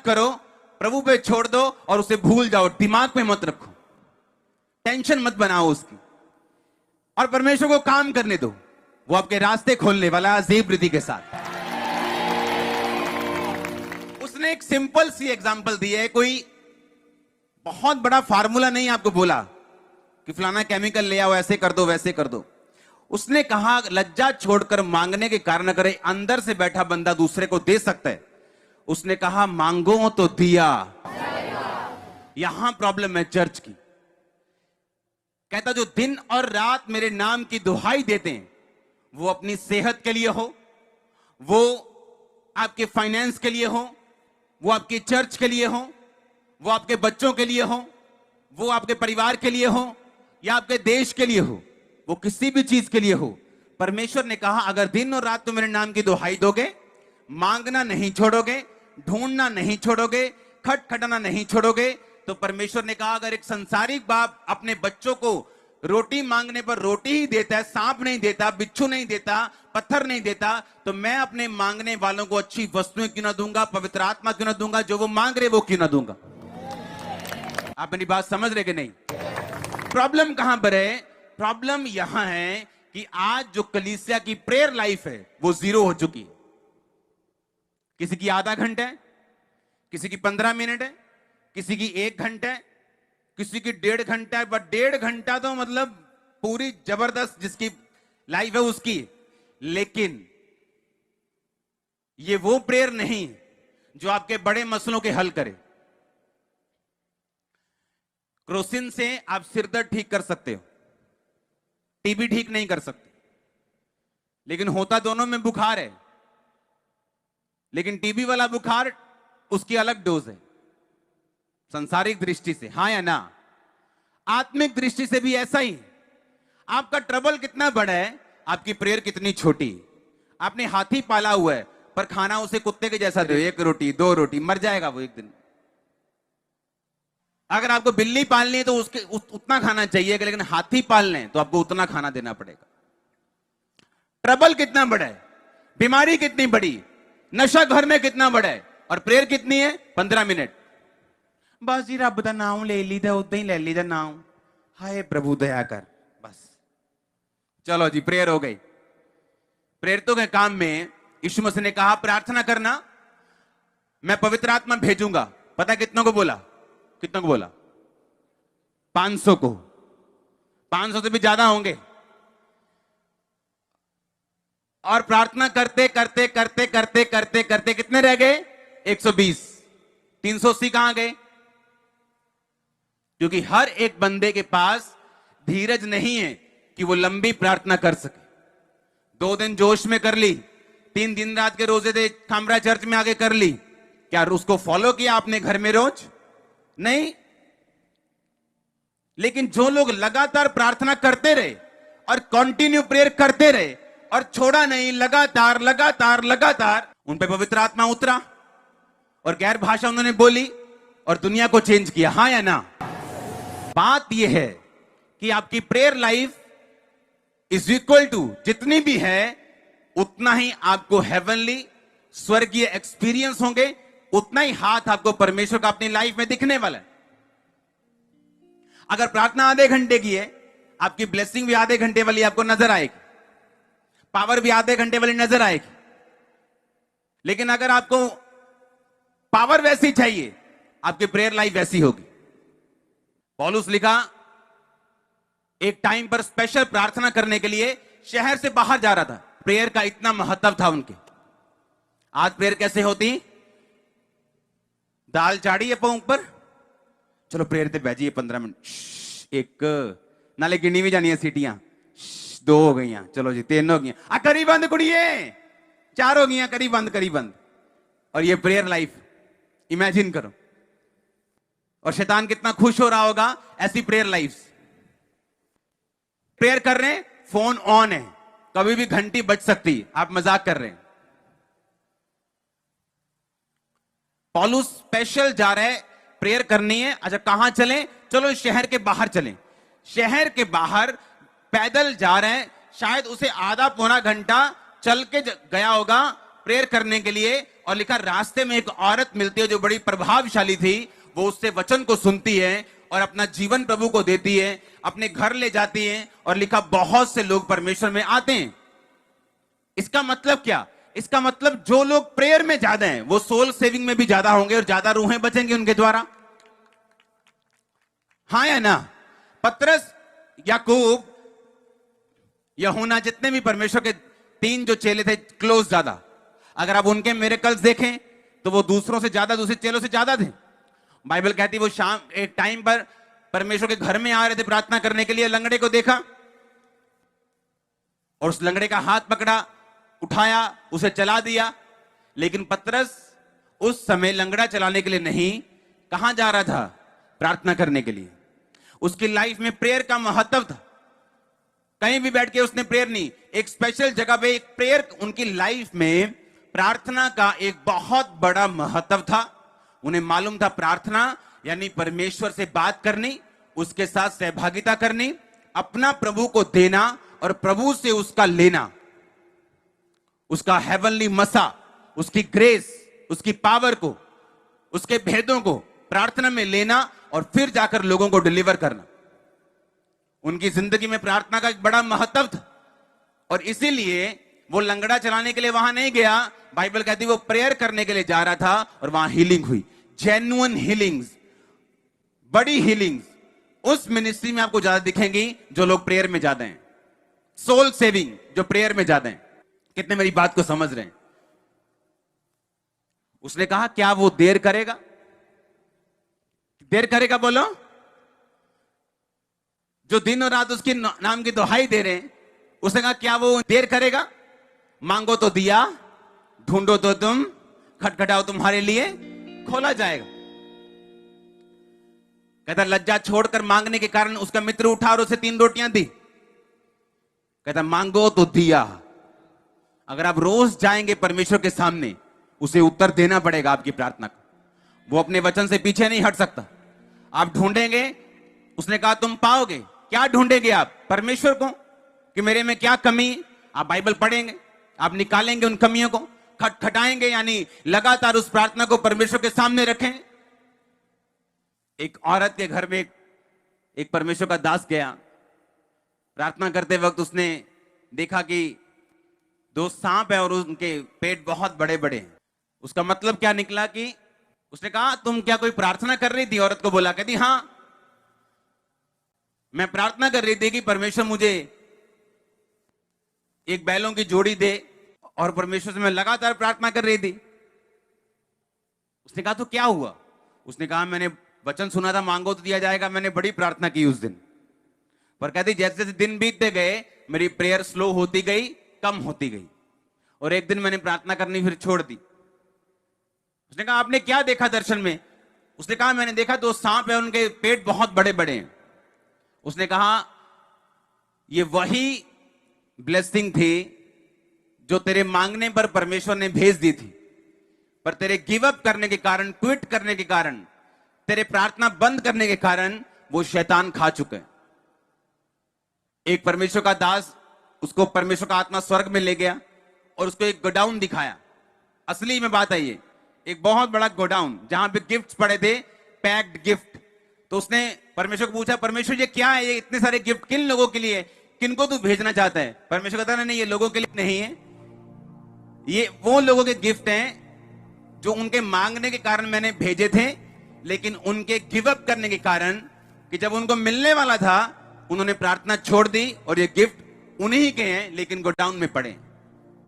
करो, प्रभु पे छोड़ दो और उसे भूल जाओ, दिमाग में मत रखो, टेंशन मत बनाओ उसकी, और परमेश्वर को काम करने दो। वो आपके रास्ते खोलने वाला अजीब रीति के साथ। उसने एक सिंपल सी एग्जांपल दी है, कोई बहुत बड़ा फार्मूला नहीं आपको बोला कि फलाना केमिकल ले आओ, ऐसे कर दो वैसे कर दो। उसने कहा लज्जा छोड़कर मांगने के कारण अगर अंदर से बैठा बंदा दूसरे को दे सकता है, उसने कहा मांगो तो दिया। यहां प्रॉब्लम है चर्च की। कहता जो दिन और रात मेरे नाम की दुहाई देते हैं, वो अपनी सेहत के लिए हो, वो आपके फाइनेंस के लिए हो, वो आपकी चर्च के लिए हो, वो आपके बच्चों के लिए हो, वो आपके परिवार के लिए हो, या आपके देश के लिए हो, वो किसी भी चीज के लिए हो, परमेश्वर ने कहा अगर दिन और रात तुम मेरे नाम की दुहाई दोगे, मांगना नहीं छोड़ोगे, ढूंढना नहीं छोड़ोगे, खटखटाना नहीं छोड़ोगे, तो परमेश्वर ने कहा अगर एक संसारिक बाप अपने बच्चों को रोटी मांगने पर रोटी ही देता है, सांप नहीं देता, बिच्छू नहीं देता, पत्थर नहीं देता, तो मैं अपने मांगने वालों को अच्छी वस्तुएं क्यों ना दूंगा, पवित्र आत्मा क्यों ना दूंगा, जो वो मांग रहे वो क्यों ना दूंगा। आप मेरी बात समझ रहे कि नहीं? प्रॉब्लम कहां पर है? प्रॉब्लम यहां है कि आज जो कलीसिया की प्रेयर लाइफ है वो जीरो हो चुकी है। किसी की आधा घंटा है, किसी की 15 मिनट है, किसी की 1 घंटा है, किसी की 1.5 घंटा है। बट 1.5 घंटा तो मतलब पूरी जबरदस्त जिसकी लाइफ है उसकी। लेकिन ये वो प्रेयर नहीं जो आपके बड़े मसलों के हल करे। क्रोसिन से आप सिर दर्द ठीक कर सकते हो, टीबी ठीक नहीं कर सकते, लेकिन होता दोनों में बुखार है। लेकिन टीबी वाला बुखार उसकी अलग डोज है सांसारिक दृष्टि से, हां या ना? आत्मिक दृष्टि से भी ऐसा ही। आपका ट्रबल कितना बड़ा है, आपकी प्रेयर कितनी छोटी। आपने हाथी पाला हुआ है पर खाना उसे कुत्ते के जैसा दो, 1 रोटी 2 रोटी, मर जाएगा वो एक दिन। अगर आपको बिल्ली पालनी है तो उसके उतना खाना चाहिए, लेकिन हाथी पालने हैं तो आपको उतना खाना देना पड़ेगा। ट्रबल कितना बड़ा है, बीमारी कितनी बड़ी, नशा घर में कितना बड़ा है, और प्रेयर कितनी है? 15 मिनट। बस जी रब दा नाम ले लीदा, उदा ही ले लीदा नाम, हाय प्रभु दया कर, बस चलो जी प्रेयर हो गई। प्रेरितों के काम में यीशु मसीह ने कहा प्रार्थना करना, मैं पवित्र आत्मा भेजूंगा। पता कितनों को बोला? कितनों को बोला? 500 को। 500 से भी ज्यादा होंगे। और प्रार्थना करते करते करते करते करते करते कितने रह गए? 120। 380 कहां गए? क्योंकि हर एक बंदे के पास धीरज नहीं है कि वो लंबी प्रार्थना कर सके। 2 दिन जोश में कर ली, 3 दिन रात के रोजे थे, खामरा चर्च में आगे कर ली, क्या उसको फॉलो किया आपने घर में रोज? नहीं। लेकिन जो लोग लगातार प्रार्थना करते रहे और कंटिन्यू प्रेयर करते रहे और छोड़ा नहीं, लगातार लगातार लगातार, उन पे पवित्र आत्मा उतरा और गैर भाषा उन्होंने बोली और दुनिया को चेंज किया। हां या ना? बात यह है कि आपकी prayer life is equal to, जितनी भी है उतना ही आपको हेवनली स्वर्गीय एक्सपीरियंस होंगे, उतना ही हाथ आपको परमेश्वर का अपनी लाइफ में दिखने वाला है। अगर प्रार्थना आधे घंटे की है, आपकी ब्लेसिंग भी आधे घंटे वाली आपको नजर आएगी, पावर भी आधे घंटे वाली नजर आएगी। लेकिन अगर आपको पावर वैसी चाहिए, आपकी प्रेयर लाइफ वैसी होगी। पौलुस लिखा एक टाइम पर स्पेशल प्रार्थना करने के लिए शहर से बाहर जा रहा था। प्रेयर का इतना महत्व था उनके। आज प्रेयर कैसे होती? दाल चाड़ी है पांव पर, चलो प्रेयर ते बैठिए 15 मिनट, एक नाले गिनी भी जानी है सीटियां, 2 हो गई, चलो जी 3 हो गई, करी बंद कुड़िए, 4 हो गई, करी बंद करी बंद। और ये प्रेयर लाइफ इमेजिन करो। और शैतान कितना खुश हो रहा होगा ऐसी प्रेयर लाइफ। प्रेयर कर रहे हैं, फोन ऑन है, कभी भी घंटी बज सकती है, आप मजाक कर रहे हैं। पौलुस स्पेशल जा रहे हैं, प्रेयर करनी है। अच्छा कहां चलें? चलो शहर के बाहर चलें। शहर के बाहर पैदल जा रहे हैं, शायद उसे आधा पौना घंटा चल के गया होगा, प्रेयर करने के लिए, और लिखा रास्ते में एक औरत मिलती है जो बड़ी प्रभावशाली थी। वो उससे वचन को सुनती है और अपना जीवन प्रभु को देती है, अपने घर ले जाती है, और लिखा बहुत से लोग परमेश्वर में आते हैं। इसका मतलब क्या? इसका मतलब जो लोग प्रेयर में ज्यादा हैं वो सोल सेविंग में भी ज्यादा होंगे और ज्यादा रूहें बचेंगी उनके द्वारा। हाँ या ना? पतरस, याकूब, यूहन्ना, जितने भी परमेश्वर के 3 जो चेले थे क्लोज ज्यादा, अगर आप उनके मिरेकल्स देखें तो वो दूसरों से ज्यादा, दूसरे चेलों से ज्यादा थे। बाइबल कहती वो शाम एक टाइम पर परमेश्वर के घर में आ रहे थे प्रार्थना करने के लिए, लंगड़े को देखा और उस लंगड़े का हाथ पकड़ा, उठाया, उसे चला दिया। लेकिन पतरस उस समय लंगड़ा चलाने के लिए नहीं, कहां जा रहा था? प्रार्थना करने के लिए। उसकी लाइफ में प्रेयर का महत्व था। कहीं भी बैठ के उसने प्रेयर नहीं, एक स्पेशल जगह पे एक प्रेयर, उनकी लाइफ में प्रार्थना का एक बहुत बड़ा महत्व था। उन्हें मालूम था प्रार्थना यानी परमेश्वर से बात करनी, उसके साथ सहभागिता करनी, अपना प्रभु को देना और प्रभु से उसका लेना, उसका हेवनली मसा, उसकी ग्रेस, उसकी पावर को, उसके भेदों को प्रार्थना में लेना और फिर जाकर लोगों को डिलीवर करना। उनकी जिंदगी में प्रार्थना का एक बड़ा महत्व था और इसीलिए वो लंगड़ा चलाने के लिए वहां नहीं गया। बाइबल कहती वो प्रेयर करने के लिए जा रहा था और वहां हीलिंग हुई, जेन्युइन हीलिंग्स, बड़ी हीलिंग्स उस मिनिस्ट्री में आपको ज्यादा दिखेंगी जो लोग प्रेयर में ज्यादा हैं। सोल सेविंग जो प्रेयर में ज्यादा हैं। कितने मेरी बात को समझ रहे हैं? उसने कहा क्या वो देर करेगा? देर करेगा बोलो। जो दिन और रात उसके नाम की दुहाई दे रहे हैं, उसने कहा क्या वो देर करेगा? मांगो तो दिया, ढूंढो तो तुम, खटखटाओ तुम्हारे लिए खोला जाएगा। कहता लज्जा छोड़कर मांगने के कारण उसका मित्र उठा और उसे 3 रोटियां दी। कहता मांगो तो दिया। अगर आप रोज जाएंगे परमेश्वर के सामने, उसे उत्तर देना पड़ेगा आपकी प्रार्थना का। वो अपने वचन से पीछे नहीं हट सकता। आप ढूंढेंगे, उसने कहा तुम पाओगे। क्या ढूंढेंगे आप? परमेश्वर को, कि मेरे में क्या कमी। आप बाइबल पढ़ेंगे, आप निकालेंगे उन कमियों को, खटखटाएंगे, यानी लगातार उस प्रार्थना को परमेश्वर के सामने रखें। एक औरत के घर में एक परमेश्वर का दास गया। प्रार्थना करते वक्त उसने देखा कि 2 सांप है और उनके पेट बहुत बड़े बड़े हैं। उसका मतलब क्या निकला कि उसने कहा तुम क्या कोई प्रार्थना कर रही थी? औरत को बोला, कहती हां, मैं प्रार्थना कर रही थी कि परमेश्वर मुझे एक बैलों की जोड़ी दे, और परमेश्वर से मैं लगातार प्रार्थना कर रही थी। उसने कहा तो क्या हुआ? उसने कहा मैंने वचन सुना था मांगो तो दिया जाएगा, मैंने बड़ी प्रार्थना की उस दिन, पर कहती जैसे जैसे दिन बीतते गए मेरी प्रेयर स्लो होती गई, कम होती गई, और एक दिन मैंने प्रार्थना करनी फिर छोड़ दी। उसने कहा आपने क्या देखा दर्शन में? उसने कहा मैंने देखा 2 सांप है, उनके पेट बहुत बड़े बड़े हैं। उसने कहा ये वही ब्लेसिंग थी जो तेरे मांगने पर परमेश्वर ने भेज दी थी, पर तेरे गिव अप करने के कारण, क्विट करने के कारण, तेरे प्रार्थना बंद करने के कारण वो शैतान खा चुके हैं। एक परमेश्वर का दास, उसको परमेश्वर का आत्मा स्वर्ग में ले गया और उसको एक गोडाउन दिखाया। असली में बात है ये, एक बहुत बड़ा गोडाउन जहां पे गिफ्ट्स पड़े थे, पैक्ड गिफ्ट। तो उसने परमेश्वर को पूछा, परमेश्वर ये क्या है? ये इतने सारे गिफ्ट किन लोगों के लिए, किनको तू भेजना चाहता है? परमेश्वर कहता है नहीं, ये लोगों के लिए नहीं है, ये वो लोगों के गिफ्ट हैं जो उनके मांगने के कारण मैंने भेजे थे, लेकिन उनके गिव अप करने के कारण, कि जब उनको मिलने वाला था उन्होंने प्रार्थना छोड़ दी और ये गिफ्ट उन्हीं के हैं लेकिन गोडाउन में पड़े।